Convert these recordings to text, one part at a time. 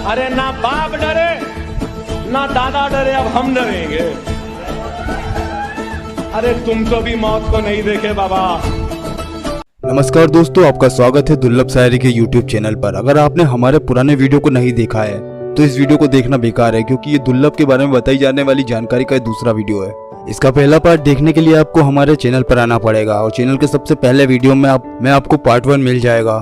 अरे ना बाप डरे ना दादा डरे, अब हम डरेंगे। अरे तुम तो भी मौत को नहीं देखे बाबा। नमस्कार दोस्तों, आपका स्वागत है दुर्लभ शायरी के YouTube चैनल पर। अगर आपने हमारे पुराने वीडियो को नहीं देखा है तो इस वीडियो को देखना बेकार है, क्योंकि ये दुर्लभ के बारे में बताई जाने वाली जानकारी का दूसरा वीडियो है। इसका पहला पार्ट देखने के लिए आपको हमारे चैनल पर आना पड़ेगा और चैनल के सबसे पहले वीडियो में आपको पार्ट 1 मिल जाएगा।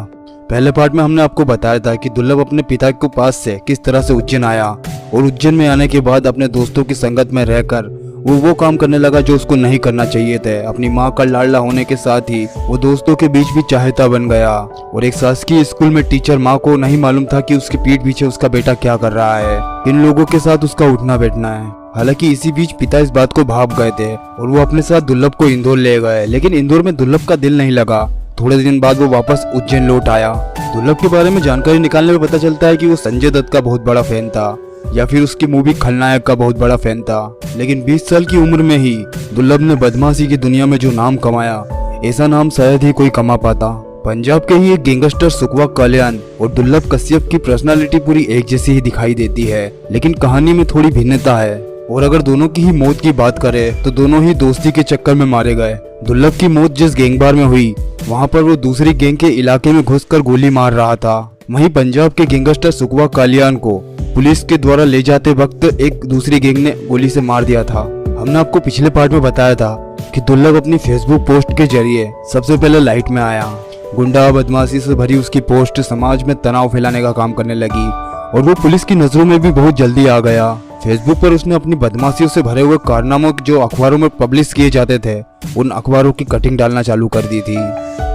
पहले पार्ट में हमने आपको बताया था कि दुर्लभ अपने पिता के पास से किस तरह से उज्जैन आया और उज्जैन में आने के बाद अपने दोस्तों की संगत में रहकर वो काम करने लगा जो उसको नहीं करना चाहिए थे। अपनी माँ का लाडला होने के साथ ही वो दोस्तों के बीच भी चाहता बन गया और एक शासकीय स्कूल में टीचर माँ को नहीं मालूम था कि उसकी पीठ पीछे उसका बेटा क्या कर रहा है, इन लोगों के साथ उसका उठना बैठना है। हालांकि इसी बीच पिता इस बात को भाप गए थे और वो अपने साथ दुर्लभ को इंदौर ले गए, लेकिन इंदौर में दुर्लभ का दिल नहीं लगा। थोड़े दिन बाद वो वापस उज्जैन लौट आया। दुर्लभ के बारे में जानकारी निकालने में पता चलता है कि वो संजय दत्त का बहुत बड़ा फैन था या फिर उसकी मूवी खलनायक का बहुत बड़ा फैन था। लेकिन 20 साल की उम्र में ही दुर्लभ ने बदमाशी की दुनिया में जो नाम कमाया, ऐसा नाम शायद ही कोई कमा पाता। पंजाब के ही एक गैंगस्टर सुकवा कल्याण और दुर्लभ कश्यप की पर्सनालिटी पूरी एक जैसी ही दिखाई देती है, लेकिन कहानी में थोड़ी भिन्नता है। और अगर दोनों की ही मौत की बात करें तो दोनों ही दोस्ती के चक्कर में मारे गए। दुर्लभ की मौत जिस गैंग बार में हुई, वहाँ पर वो दूसरी गैंग के इलाके में घुसकर गोली मार रहा था। वहीं पंजाब के गैंगस्टर सुकवा कल्याण को पुलिस के द्वारा ले जाते वक्त एक दूसरी गैंग ने गोली से मार दिया था। हमने आपको पिछले पार्ट में बताया था कि दुर्लभ अपनी फेसबुक पोस्ट के जरिए सबसे पहले लाइट में आया। गुंडा बदमाशी से भरी उसकी पोस्ट समाज में तनाव फैलाने का काम करने लगी और वो पुलिस की नजरों में भी बहुत जल्दी आ गया। फेसबुक पर उसने अपनी बदमाशियों से भरे हुए कारनामों जो अखबारों में पब्लिश किए जाते थे, उन अखबारों की कटिंग डालना चालू कर दी थी।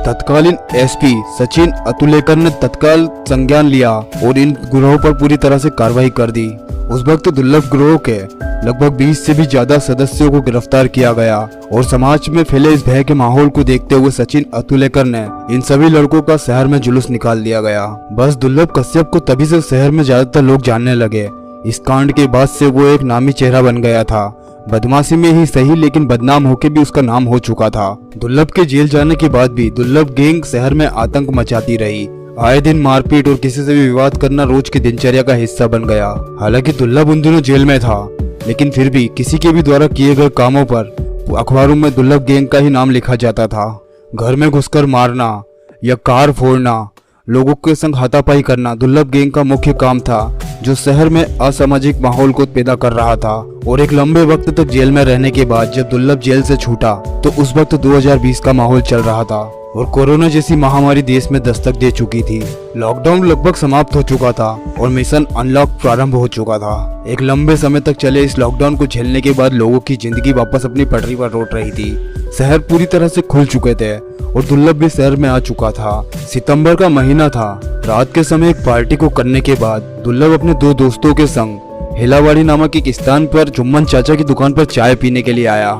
तत्कालीन एसपी सचिन अतुलेकर ने तत्काल संज्ञान लिया और इन गिरोह पर पूरी तरह से कार्रवाई कर दी। उस वक्त दुर्लभ गिरोह के लगभग 20 से भी ज्यादा सदस्यों को गिरफ्तार किया गया और समाज में फैले इस भय के माहौल को देखते हुए सचिन अतुलेकर ने इन सभी लड़कों का शहर में जुलूस निकाल दिया गया। बस दुर्लभ कश्यप को तभी से शहर में ज्यादातर लोग जानने लगे। इस कांड के बाद से वो एक नामी चेहरा बन गया था। बदमाशी में ही सही, लेकिन बदनाम होके भी उसका नाम हो चुका था। दुर्लभ के जेल जाने के बाद भी दुर्लभ गैंग शहर में आतंक मचाती रही। आए दिन मारपीट और किसी से भी विवाद करना रोज की दिनचर्या का हिस्सा बन गया। हालांकि दुर्लभ उन दिनों जेल में था, लेकिन फिर भी किसी के भी द्वारा किए गए कामों पर अखबारों में दुर्लभ गैंग का ही नाम लिखा जाता था। घर में घुसकर मारना या कार फोड़ना, लोगों के संग हाथापाई करना दुर्लभ गैंग का मुख्य काम था, जो शहर में असामाजिक माहौल को पैदा कर रहा था। और एक लंबे वक्त तक जेल में रहने के बाद जब दुर्लभ जेल से छूटा तो उस वक्त 2020 का माहौल चल रहा था और कोरोना जैसी महामारी देश में दस्तक दे चुकी थी। लॉकडाउन लगभग समाप्त हो चुका था और मिशन अनलॉक प्रारंभ हो चुका था। एक लंबे समय तक चले इस लॉकडाउन को झेलने के बाद लोगों की जिंदगी वापस अपनी पटरी पर लौट रही थी। शहर पूरी तरह से खुल चुके थे और दुर्लभ भी शहर में आ चुका था। सितंबर का महीना था। रात के समय एक पार्टी को करने के बाद दुर्लभ अपने 2 दोस्तों के संग हेलावाड़ी नामक एक स्थान पर जुम्मन चाचा की दुकान पर चाय पीने के लिए आया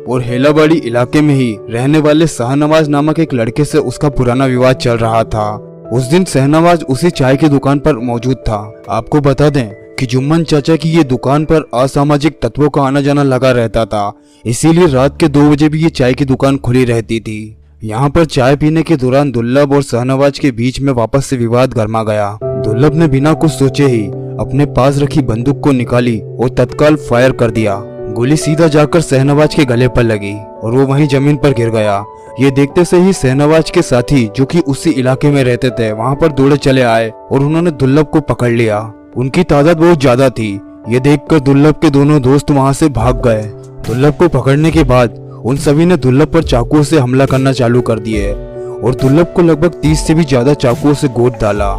और हेलावाड़ी इलाके में ही रहने वाले शाहनवाज नामक एक लड़के से उसका पुराना विवाद चल रहा था। उस दिन शाहनवाज उसी चाय की दुकान पर मौजूद था। आपको बता दें कि जुम्मन चाचा की ये दुकान पर असामाजिक तत्वों का आना जाना लगा रहता था, इसीलिए रात के 2 बजे भी ये चाय की दुकान खुली रहती थी। यहाँ पर चाय पीने के दौरान दुर्लभ और शाहनवाज के बीच में वापस से विवाद गर्मा गया। दुर्लभ ने बिना कुछ सोचे ही अपने पास रखी बंदूक को निकाली और तत्काल फायर कर दिया। गोली सीधा जाकर शाहनवाज के गले पर लगी और वो वहीं जमीन पर गिर गया। ये देखते से ही शाहनवाज के साथी जो कि उसी इलाके में रहते थे वहाँ पर दौड़े चले आए और उन्होंने दुर्लभ को पकड़ लिया। उनकी तादाद बहुत ज्यादा थी। ये देखकर दुर्लभ के दोनों दोस्त वहाँ से भाग गए। दुर्लभ को पकड़ने के बाद उन सभी ने दुर्लभ पर चाकुओं से हमला करना चालू कर दिए और दुर्लभ को लगभग 30 से भी ज्यादा चाकुओं से गोद डाला।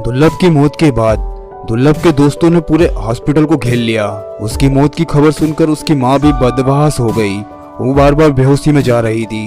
दुर्लभ की मौत के बाद दुर्लभ के दोस्तों ने पूरे हॉस्पिटल को घेर लिया। उसकी मौत की खबर सुनकर उसकी माँ भी बदहवास हो गई। वो बार बार बेहोशी में जा रही थी।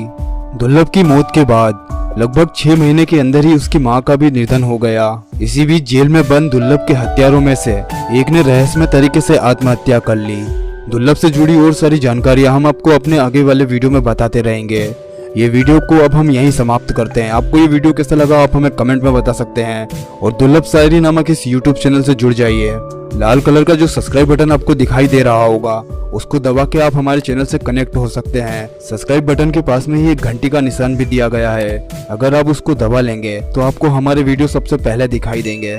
दुर्लभ की मौत के बाद लगभग 6 महीने के अंदर ही उसकी माँ का भी निधन हो गया। इसी बीच जेल में बंद दुर्लभ के हत्यारों में से एक ने रहस्यमय तरीके से आत्महत्या कर ली। दुर्लभ से जुड़ी और सारी जानकारियां हम आपको अपने आगे वाले वीडियो में बताते रहेंगे। ये वीडियो को अब हम यहीं समाप्त करते हैं। आपको ये वीडियो कैसा लगा आप हमें कमेंट में बता सकते हैं और दुर्लभ शायरी नामक इस YouTube चैनल से जुड़ जाइए। लाल कलर का जो सब्सक्राइब बटन आपको दिखाई दे रहा होगा उसको दबा के आप हमारे चैनल से कनेक्ट हो सकते हैं। सब्सक्राइब बटन के पास में ही एक घंटी का निशान भी दिया गया है। अगर आप उसको दबा लेंगे तो आपको हमारे वीडियो सबसे पहले दिखाई देंगे।